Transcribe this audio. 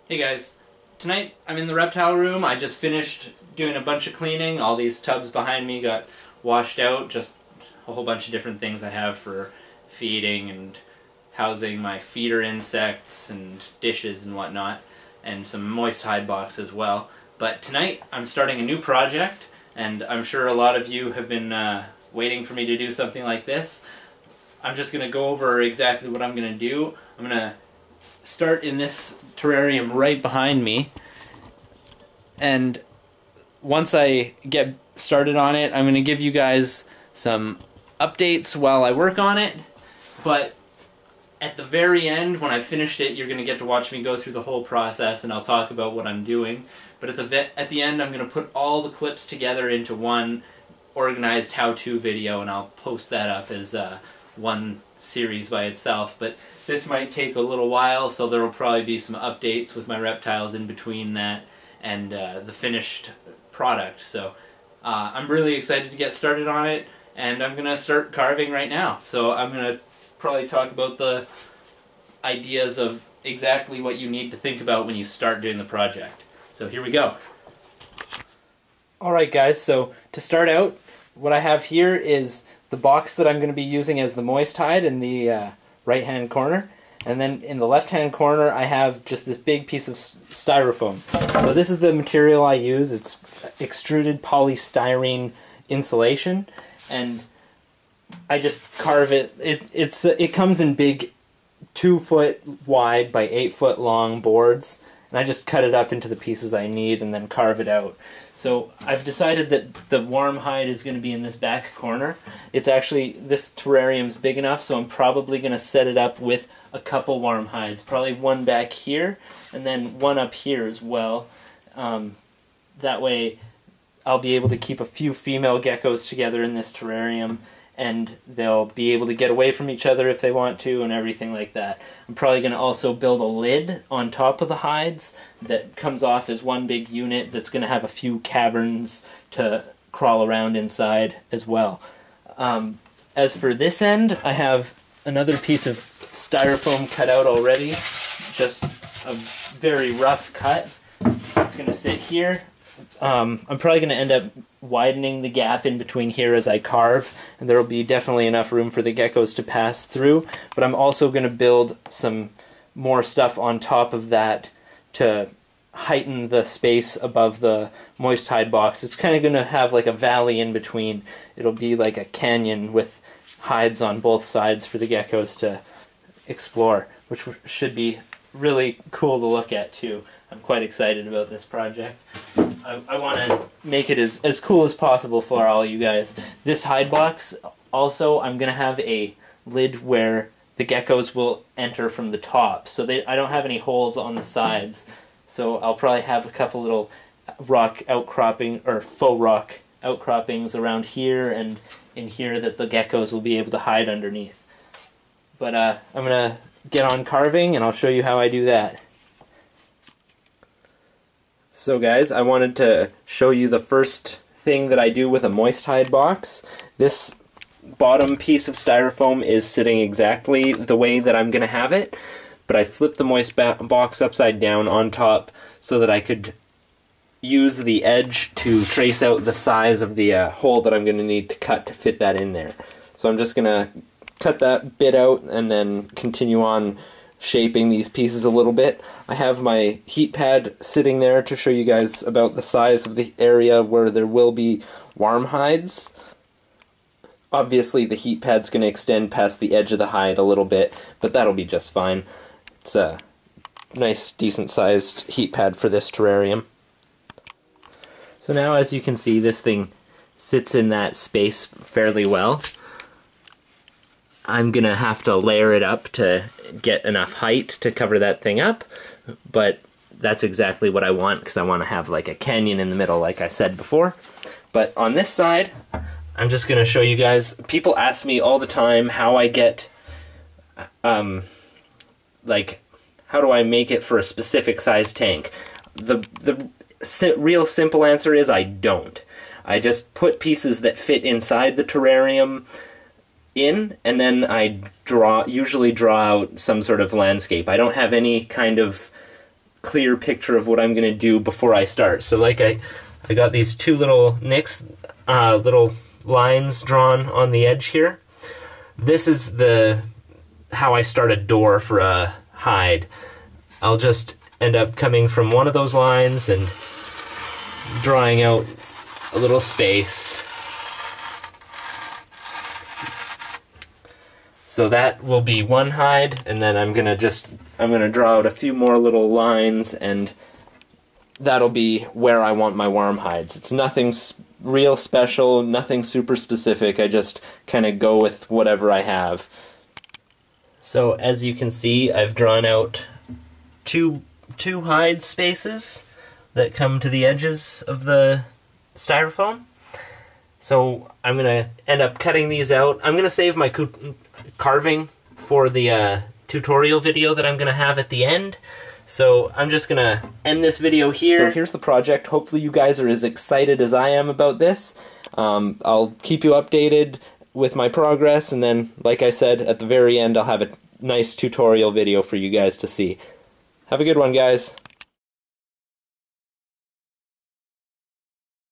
Hey guys, tonight I'm in the reptile room. I just finished doing a bunch of cleaning. All these tubs behind me got washed out, just a whole bunch of different things I have for feeding and housing my feeder insects and dishes and whatnot, and some moist hide box as well. But tonight I'm starting a new project, and I'm sure a lot of you have been waiting for me to do something like this. I'm just going to go over exactly what I'm going to do. I'm going to start in this terrarium right behind me, and once I get started on it, I'm going to give you guys some updates while I work on it, but at the very end, when I've finished it, you're going to get to watch me go through the whole process, and I'll talk about what I'm doing. But at the end, I'm going to put all the clips together into one organized how-to video, and I'll post that up as one series by itself. But this might take a little while, so there will probably be some updates with my reptiles in between that and the finished product. So I'm really excited to get started on it, and I'm going to start carving right now. So I'm going to probably talk about the ideas of exactly what you need to think about when you start doing the project. So here we go. Alright guys, so to start out, what I have here is the box that I'm going to be using as the moist hide in the right hand corner, and then in the left hand corner I have just this big piece of styrofoam. So this is the material I use. It's extruded polystyrene insulation, and I just carve it. It comes in big 2-foot wide by 8-foot long boards, and I just cut it up into the pieces I need and then carve it out. So I've decided that the warm hide is going to be in this back corner. It's actually, this terrarium's big enough, so I'm probably going to set it up with a couple warm hides. Probably one back here and then one up here as well. That way I'll be able to keep a few female geckos together in this terrarium, and they'll be able to get away from each other if they want to and everything like that. I'm probably going to also build a lid on top of the hides that comes off as one big unit that's going to have a few caverns to crawl around inside as well. As for this end, I have another piece of styrofoam cut out already, just a very rough cut. It's going to sit here. I'm probably going to end up widening the gap in between here as I carve, and there will be definitely enough room for the geckos to pass through, but I'm also going to build some more stuff on top of that to heighten the space above the moist hide box. It's kind of going to have like a valley in between. It'll be like a canyon with hides on both sides for the geckos to explore, which should be really cool to look at too. I'm quite excited about this project. I want to make it as cool as possible for all you guys. This hide box, also, I'm going to have a lid where the geckos will enter from the top. So I don't have any holes on the sides. So I'll probably have a couple little rock outcropping, or faux rock outcroppings around here and in here that the geckos will be able to hide underneath. But I'm going to get on carving, and I'll show you how I do that. So guys, I wanted to show you the first thing that I do with a moist hide box. This bottom piece of styrofoam is sitting exactly the way that I'm going to have it, but I flipped the moist box upside down on top so that I could use the edge to trace out the size of the hole that I'm going to need to cut to fit that in there. So I'm just going to cut that bit out and then continue on shaping these pieces a little bit. I have my heat pad sitting there to show you guys about the size of the area where there will be warm hides. Obviously the heat pad's going to extend past the edge of the hide a little bit, but that'll be just fine. It's a nice, decent sized heat pad for this terrarium. So now, as you can see, this thing sits in that space fairly well. I'm gonna have to layer it up to get enough height to cover that thing up, but that's exactly what I want, because I want to have like a canyon in the middle, like I said before. But on this side, I'm just gonna show you guys. People ask me all the time how I get, like, how do I make it for a specific size tank? The real simple answer is I don't. I just put pieces that fit inside the terrarium in, and then I usually draw out some sort of landscape. I don't have any kind of clear picture of what I'm going to do before I start. So like I got these two little nicks, little lines drawn on the edge here. This is how I start a door for a hide. I'll just end up coming from one of those lines and drawing out a little space. So that will be one hide, and then I'm gonna draw out a few more little lines, and that'll be where I want my worm hides. It's nothing real special, nothing super specific. I just kind of go with whatever I have. So as you can see, I've drawn out two hide spaces that come to the edges of the styrofoam. So I'm gonna end up cutting these out. I'm gonna save my carving for the tutorial video that I'm gonna have at the end. So I'm just gonna end this video here. So here's the project. Hopefully you guys are as excited as I am about this. I'll keep you updated with my progress, and then, like I said, at the very end I'll have a nice tutorial video for you guys to see. Have a good one, guys.